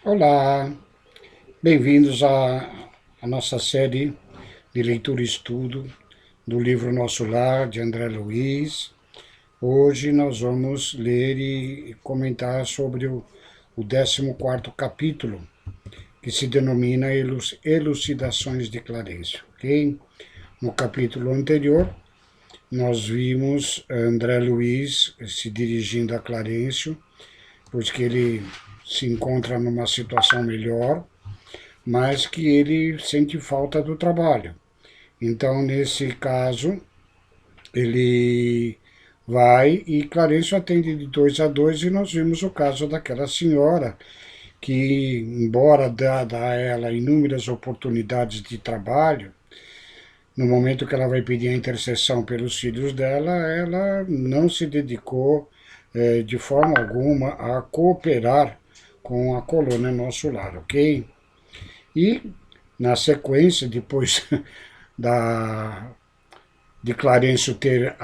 Olá, bem-vindos à nossa série de leitura e estudo do livro Nosso Lar, de André Luiz. Hoje nós vamos ler e comentar sobre o 14º capítulo, que se denomina Elucidações de Clarencio, ok? No capítulo anterior, nós vimos André Luiz se dirigindo a Clarencio, pois que ele se encontra numa situação melhor, mas que ele sente falta do trabalho. Então, nesse caso, ele vai e Clarencio atende de 2 a 2 e nós vimos o caso daquela senhora que, embora dada a ela inúmeras oportunidades de trabalho, no momento que ela vai pedir a intercessão pelos filhos dela, ela não se dedicou de forma alguma a cooperar com a colônia Nosso Lar, ok? E, na sequência, depois da, de Clarencio ter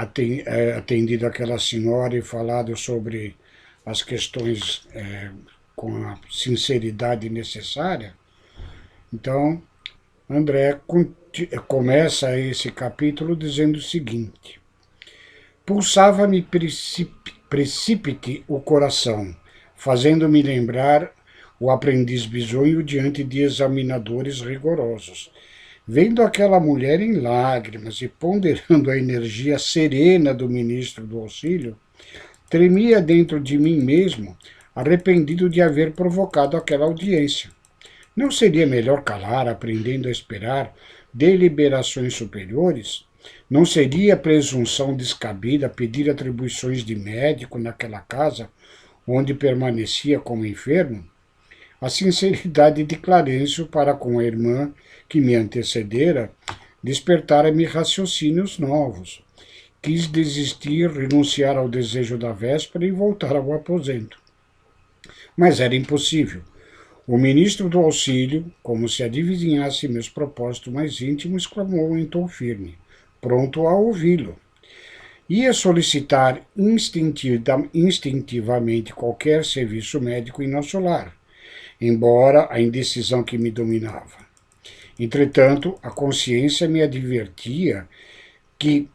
atendido aquela senhora e falado sobre as questões com a sinceridade necessária, então André começa esse capítulo dizendo o seguinte: pulsava-me precípite o coração, fazendo-me lembrar o aprendiz bisonho diante de examinadores rigorosos. Vendo aquela mulher em lágrimas e ponderando a energia serena do ministro do auxílio, tremia dentro de mim mesmo, arrependido de haver provocado aquela audiência. Não seria melhor calar, aprendendo a esperar deliberações superiores? Não seria presunção descabida pedir atribuições de médico naquela casa onde permanecia como enfermo? A sinceridade de Clarencio para com a irmã que me antecedera despertara-me raciocínios novos. Quis desistir, renunciar ao desejo da véspera e voltar ao aposento. Mas era impossível. O ministro do auxílio, como se adivinhasse meus propósitos mais íntimos, exclamou em tom firme, pronto a ouvi-lo. Ia solicitar instintivamente qualquer serviço médico em nosso lar, embora a indecisão que me dominava. Entretanto, a consciência me advertia que,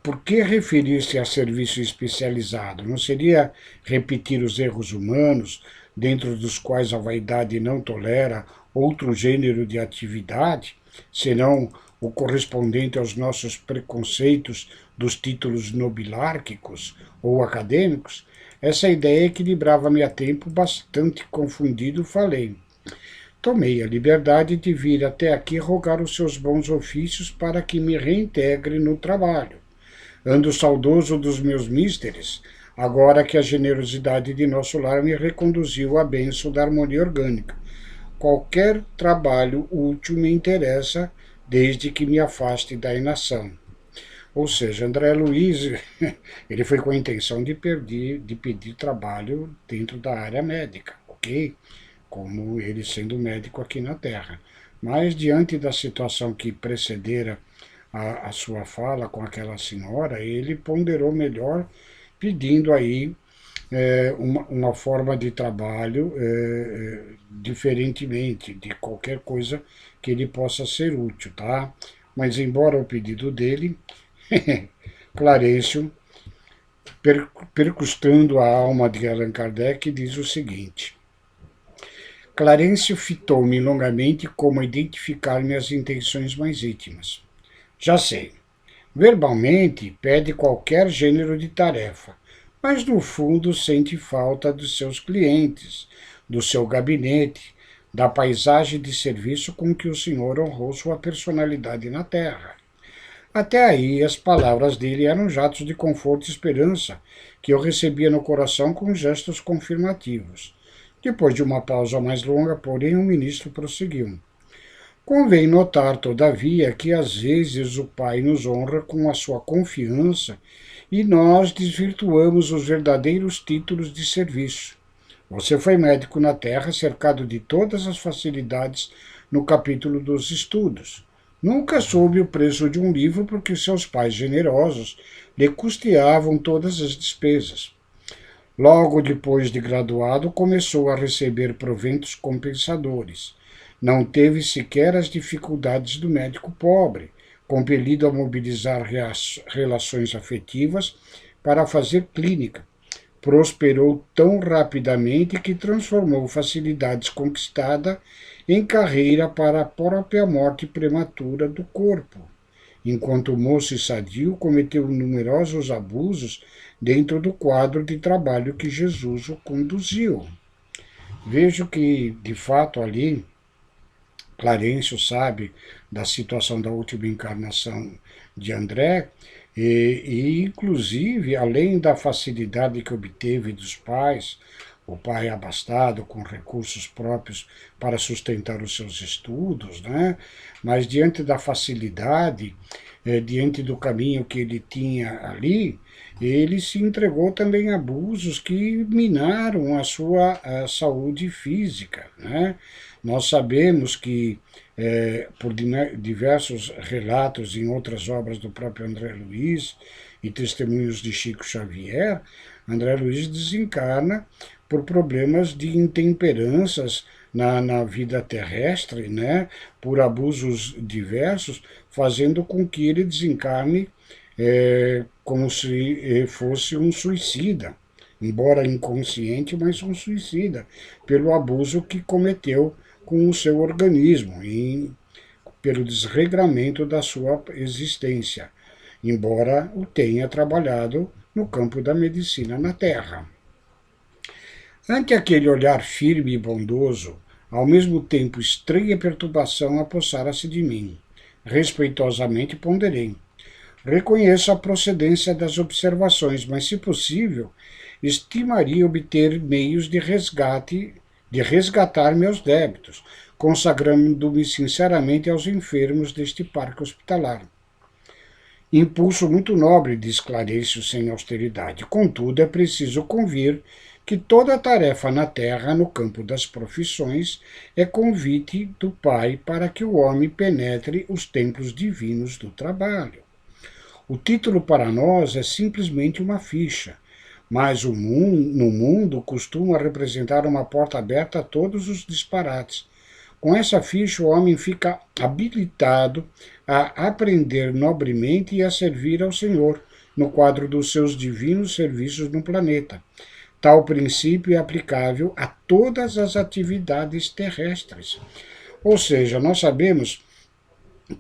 por que referir-se a serviço especializado? Não seria repetir os erros humanos, dentro dos quais a vaidade não tolera outro gênero de atividade, senão o correspondente aos nossos preconceitos dos títulos nobilárquicos ou acadêmicos? Essa ideia equilibrava-me a tempo. Bastante confundido, falei. Tomei a liberdade de vir até aqui rogar os seus bons ofícios para que me reintegre no trabalho. Ando saudoso dos meus místeres, agora que a generosidade de nosso lar me reconduziu à bênção da harmonia orgânica. Qualquer trabalho útil me interessa, desde que me afaste da inação. Ou seja, André Luiz, ele foi com a intenção de pedir trabalho dentro da área médica, ok? Como ele sendo médico aqui na Terra. Mas, diante da situação que precedera a sua fala com aquela senhora, ele ponderou melhor, pedindo aí uma forma de trabalho diferentemente de qualquer coisa que ele possa ser útil, tá? Mas, embora o pedido dele, Clarencio, percustando a alma de Allan Kardec, diz o seguinte: Clarencio fitou-me longamente como identificar-me as intenções mais íntimas. Já sei. Verbalmente pede qualquer gênero de tarefa, mas no fundo sente falta dos seus clientes, do seu gabinete, da paisagem de serviço com que o senhor honrou sua personalidade na terra. Até aí, as palavras dele eram jatos de conforto e esperança, que eu recebia no coração com gestos confirmativos. Depois de uma pausa mais longa, porém, o ministro prosseguiu. Convém notar, todavia, que às vezes o Pai nos honra com a sua confiança e nós desvirtuamos os verdadeiros títulos de serviço. Você foi médico na Terra, cercado de todas as facilidades no capítulo dos estudos. Nunca soube o preço de um livro porque seus pais generosos lhe custeavam todas as despesas. Logo depois de graduado, começou a receber proventos compensadores. Não teve sequer as dificuldades do médico pobre, compelido a mobilizar relações afetivas para fazer clínica. Prosperou tão rapidamente que transformou facilidades conquistadas em carreira para a própria morte prematura do corpo, enquanto moço e sadio cometeu numerosos abusos dentro do quadro de trabalho que Jesus o conduziu. Vejo que, de fato, ali, Clarencio sabe da situação da última encarnação de André, inclusive, além da facilidade que obteve dos pais, o pai abastado com recursos próprios para sustentar os seus estudos, né? Mas diante da facilidade, diante do caminho que ele tinha ali, ele se entregou também a abusos que minaram a sua saúde física, né? Nós sabemos que, por diversos relatos em outras obras do próprio André Luiz e testemunhos de Chico Xavier, André Luiz desencarna por problemas de intemperanças na vida terrestre, né, por abusos diversos, fazendo com que ele desencarne como se fosse um suicida, embora inconsciente, mas um suicida, pelo abuso que cometeu com o seu organismo e pelo desregramento da sua existência, embora o tenha trabalhado no campo da medicina na Terra. Ante aquele olhar firme e bondoso, ao mesmo tempo estranha perturbação apossara-se de mim. Respeitosamente ponderei. Reconheço a procedência das observações, mas, se possível, estimaria obter meios de resgatar meus débitos, consagrando-me sinceramente aos enfermos deste parque hospitalar. Impulso muito nobre, diz Clarencio sem austeridade. Contudo, é preciso convir que toda tarefa na terra, no campo das profissões, é convite do Pai para que o homem penetre os templos divinos do trabalho. O título para nós é simplesmente uma ficha, mas no mundo costuma representar uma porta aberta a todos os disparates. Com essa ficha, o homem fica habilitado a aprender nobremente e a servir ao Senhor, no quadro dos seus divinos serviços no planeta. Tal princípio é aplicável a todas as atividades terrestres. Ou seja, nós sabemos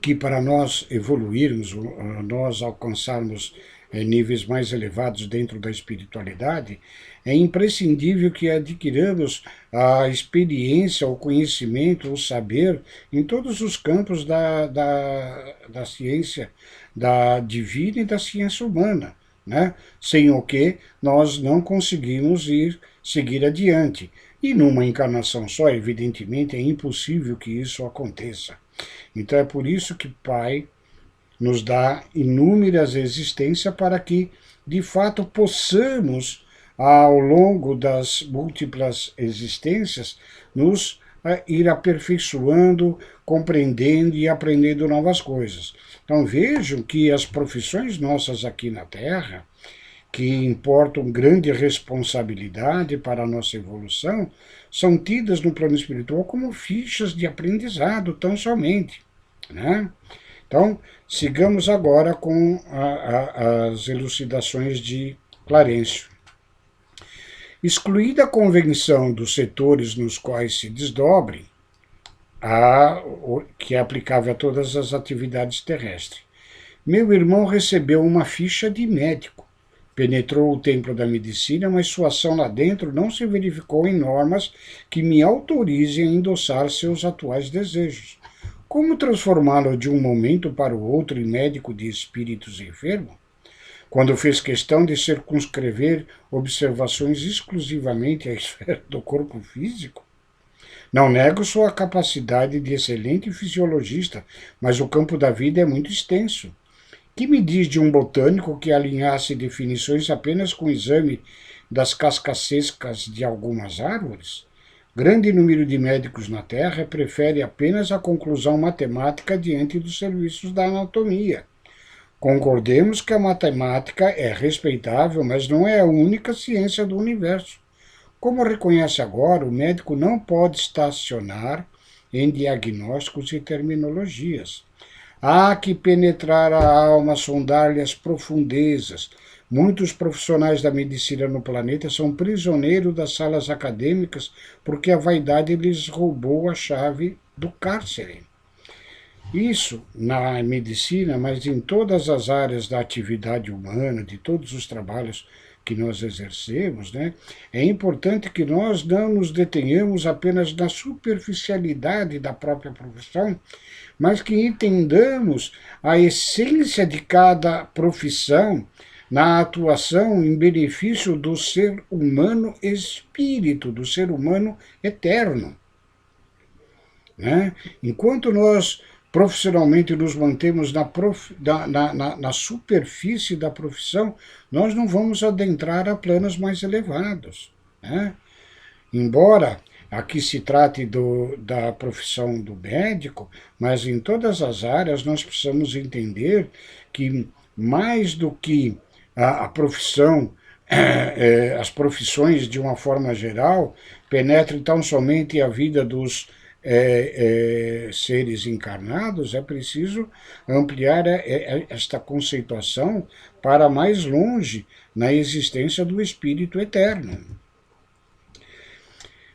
que para nós evoluirmos, nós alcançarmos níveis mais elevados dentro da espiritualidade, é imprescindível que adquiramos a experiência, o conhecimento, o saber em todos os campos da ciência da divina e da ciência humana, né? Sem o que nós não conseguimos seguir adiante. E numa encarnação só, evidentemente, é impossível que isso aconteça. Então é por isso que o Pai nos dá inúmeras existências para que, de fato, possamos, ao longo das múltiplas existências, nos ir aperfeiçoando, compreendendo e aprendendo novas coisas. Então vejam que as profissões nossas aqui na Terra, que importam grande responsabilidade para a nossa evolução, são tidas no plano espiritual como fichas de aprendizado, tão somente, né? Então, sigamos agora com as elucidações de Clarencio. Excluída a convenção dos setores nos quais se desdobre, que é aplicável a todas as atividades terrestres, meu irmão recebeu uma ficha de médico. Penetrou o templo da medicina, mas sua ação lá dentro não se verificou em normas que me autorizem a endossar seus atuais desejos. Como transformá-lo de um momento para o outro em médico de espíritos enfermos? Quando fez questão de circunscrever observações exclusivamente à esfera do corpo físico? Não nego sua capacidade de excelente fisiologista, mas o campo da vida é muito extenso. Que me diz de um botânico que alinhasse definições apenas com o exame das cascas secas de algumas árvores? Grande número de médicos na Terra prefere apenas a conclusão matemática diante dos serviços da anatomia. Concordemos que a matemática é respeitável, mas não é a única ciência do universo. Como reconhece agora, o médico não pode estacionar em diagnósticos e terminologias. Há que penetrar a alma, sondar-lhe as profundezas. Muitos profissionais da medicina no planeta são prisioneiros das salas acadêmicas porque a vaidade lhes roubou a chave do cárcere. Isso na medicina, mas em todas as áreas da atividade humana, de todos os trabalhos que nós exercemos, né, é importante que nós não nos detenhamos apenas na superficialidade da própria profissão, mas que entendamos a essência de cada profissão na atuação em benefício do ser humano espírito, do ser humano eterno. Né? Enquanto nós profissionalmente nos mantemos na superfície da profissão, nós não vamos adentrar a planos mais elevados. Né? Embora aqui se trate da profissão do médico, mas em todas as áreas nós precisamos entender que mais do que a profissão, as profissões de uma forma geral, penetrem tão somente a vida dos seres encarnados, é preciso ampliar esta conceituação para mais longe na existência do Espírito Eterno.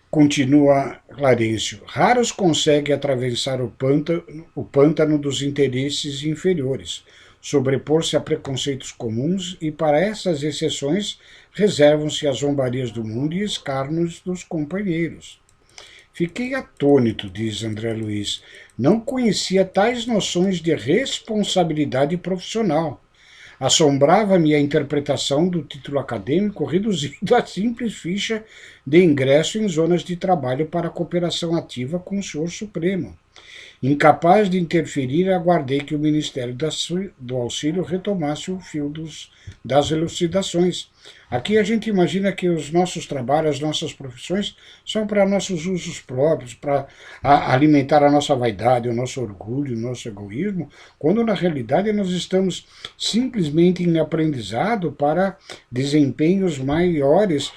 Continua Clarencio, raros conseguem atravessar o pântano dos interesses inferiores, sobrepor-se a preconceitos comuns e, para essas exceções, reservam-se as zombarias do mundo e escárnios dos companheiros. Fiquei atônito, diz André Luiz. Não conhecia tais noções de responsabilidade profissional. Assombrava-me a interpretação do título acadêmico reduzido a simples ficha de ingresso em zonas de trabalho para a cooperação ativa com o Senhor Supremo. Incapaz de interferir, aguardei que o Ministério do Auxílio retomasse o fio das elucidações. Aqui a gente imagina que os nossos trabalhos, as nossas profissões, são para nossos usos próprios, para alimentar a nossa vaidade, o nosso orgulho, o nosso egoísmo, quando na realidade nós estamos simplesmente em aprendizado para desempenhos maiores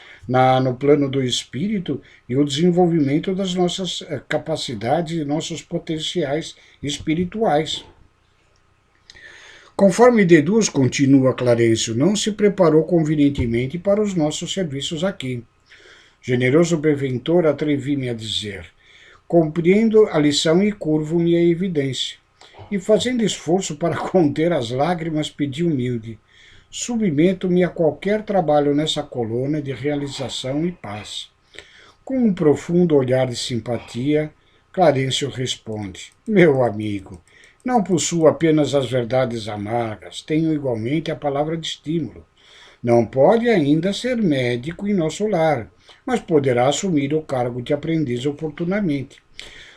no plano do espírito e o desenvolvimento das nossas capacidades e nossos potenciais espirituais. Conforme deduz, continua Clarencio, não se preparou convenientemente para os nossos serviços aqui. Generoso benfeitor, atrevi-me a dizer, compreendo a lição e curvo-me a evidência. E fazendo esforço para conter as lágrimas, pedi humilde, submeto-me a qualquer trabalho nessa colônia de realização e paz. Com um profundo olhar de simpatia, Clarencio responde, meu amigo, não possuo apenas as verdades amargas, tenho igualmente a palavra de estímulo. Não pode ainda ser médico em nosso lar, mas poderá assumir o cargo de aprendiz oportunamente.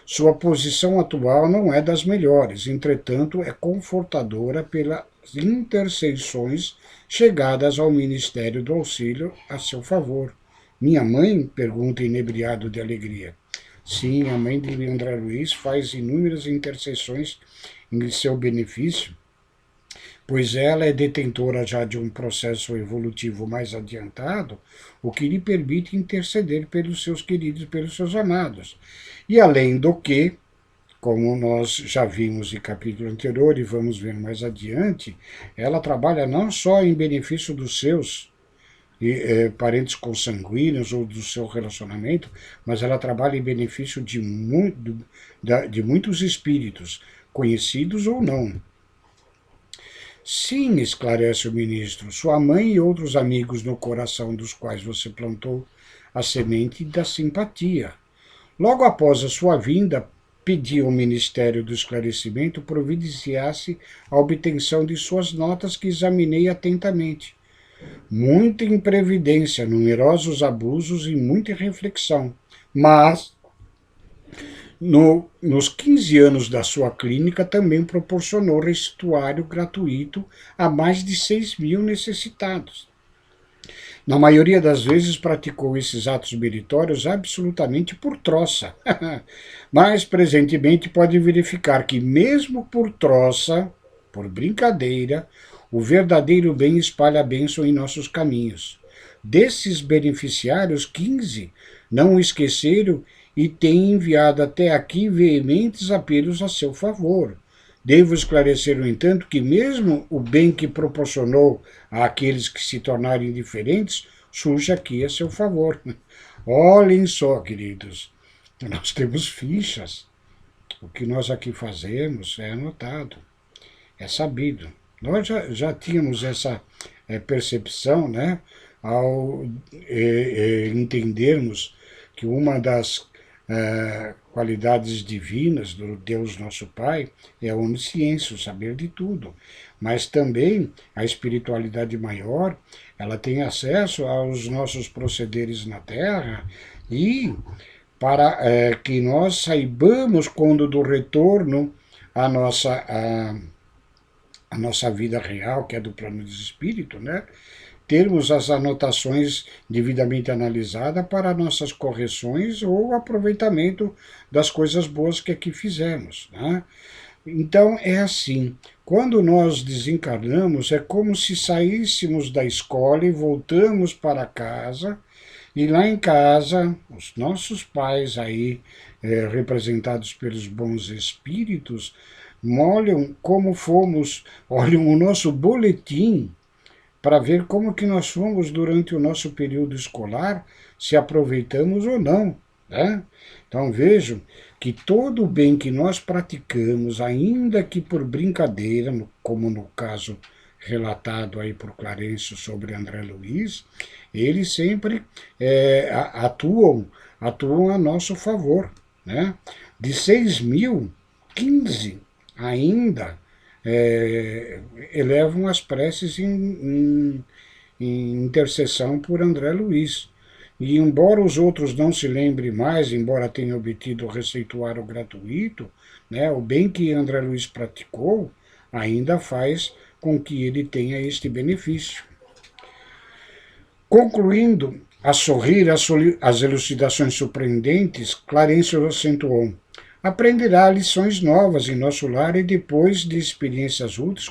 Sua posição atual não é das melhores, entretanto é confortadora pelas intercessões chegadas ao Ministério do Auxílio a seu favor. Minha mãe? Pergunta inebriado de alegria. Sim, a mãe de André Luiz faz inúmeras intercessões em seu benefício, pois ela é detentora já de um processo evolutivo mais adiantado, o que lhe permite interceder pelos seus queridos, pelos seus amados. E além do que, como nós já vimos em capítulo anterior e vamos ver mais adiante, ela trabalha não só em benefício dos seus parentes consanguíneos ou do seu relacionamento, mas ela trabalha em benefício de muitos espíritos, conhecidos ou não. Sim, esclarece o ministro, sua mãe e outros amigos no coração dos quais você plantou a semente da simpatia. Logo após a sua vinda, pedi ao Ministério do Esclarecimento providenciasse a obtenção de suas notas que examinei atentamente. Muita imprevidência, numerosos abusos e muita reflexão. Mas, nos 15 anos da sua clínica, também proporcionou restituário gratuito a mais de 6.000 necessitados. Na maioria das vezes praticou esses atos meritórios absolutamente por troça. Mas, presentemente, pode verificar que, mesmo por troça, por brincadeira, o verdadeiro bem espalha a bênção em nossos caminhos. Desses beneficiários, 15 não o esqueceram e têm enviado até aqui veementes apelos a seu favor. Devo esclarecer, no entanto, que mesmo o bem que proporcionou àqueles que se tornaram indiferentes surge aqui a seu favor. Olhem só, queridos, nós temos fichas. O que nós aqui fazemos é anotado, é sabido. Nós já tínhamos essa percepção, né, ao entendermos que uma das qualidades divinas do Deus nosso Pai é a onisciência, o saber de tudo. Mas também a espiritualidade maior, ela tem acesso aos nossos procederes na Terra e para que nós saibamos quando do retorno à nossa vida real, que é do plano de espírito, né? Termos as anotações devidamente analisadas para nossas correções ou aproveitamento das coisas boas que aqui fizemos, né? Então é assim, quando nós desencarnamos é como se saíssemos da escola e voltamos para casa, e lá em casa, os nossos pais aí, representados pelos bons espíritos, olham como fomos, olham o nosso boletim para ver como que nós fomos durante o nosso período escolar, se aproveitamos ou não, né? Então vejam que todo o bem que nós praticamos, ainda que por brincadeira, como no caso relatado aí por Clarencio sobre André Luiz, eles sempre atuam a nosso favor, né? De 6.000, 15 ainda elevam as preces em intercessão por André Luiz. E embora os outros não se lembrem mais, embora tenham obtido o receituário gratuito, né, o bem que André Luiz praticou ainda faz com que ele tenha este benefício. Concluindo a sorrir as elucidações surpreendentes, Clarencio acentuou: aprenderá lições novas em nosso lar e depois de experiências úteis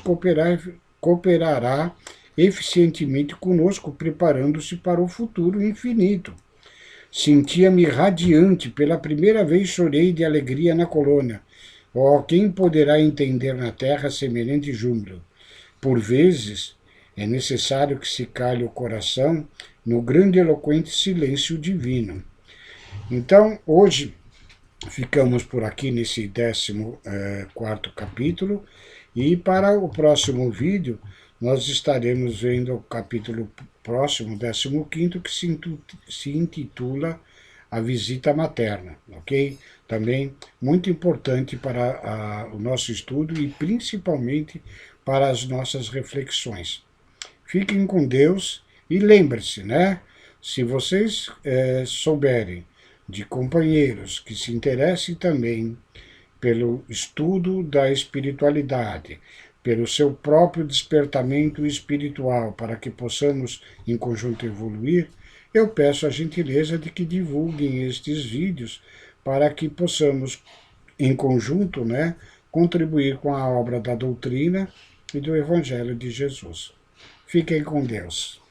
cooperará eficientemente conosco, preparando-se para o futuro infinito. Sentia-me radiante, pela primeira vez chorei de alegria na colônia. Oh, quem poderá entender na terra semelhante júbilo? Por vezes, é necessário que se calhe o coração no grande e eloquente silêncio divino. Então, hoje, ficamos por aqui nesse 14º capítulo, e para o próximo vídeo nós estaremos vendo o capítulo próximo, 15º, que se intitula A Visita Materna, ok? Também muito importante para o nosso estudo e principalmente para as nossas reflexões. Fiquem com Deus e lembre-se, né? Se vocês souberem de companheiros que se interessem também pelo estudo da espiritualidade, pelo seu próprio despertamento espiritual, para que possamos em conjunto evoluir, eu peço a gentileza de que divulguem estes vídeos para que possamos em conjunto, né, contribuir com a obra da doutrina e do Evangelho de Jesus. Fiquem com Deus.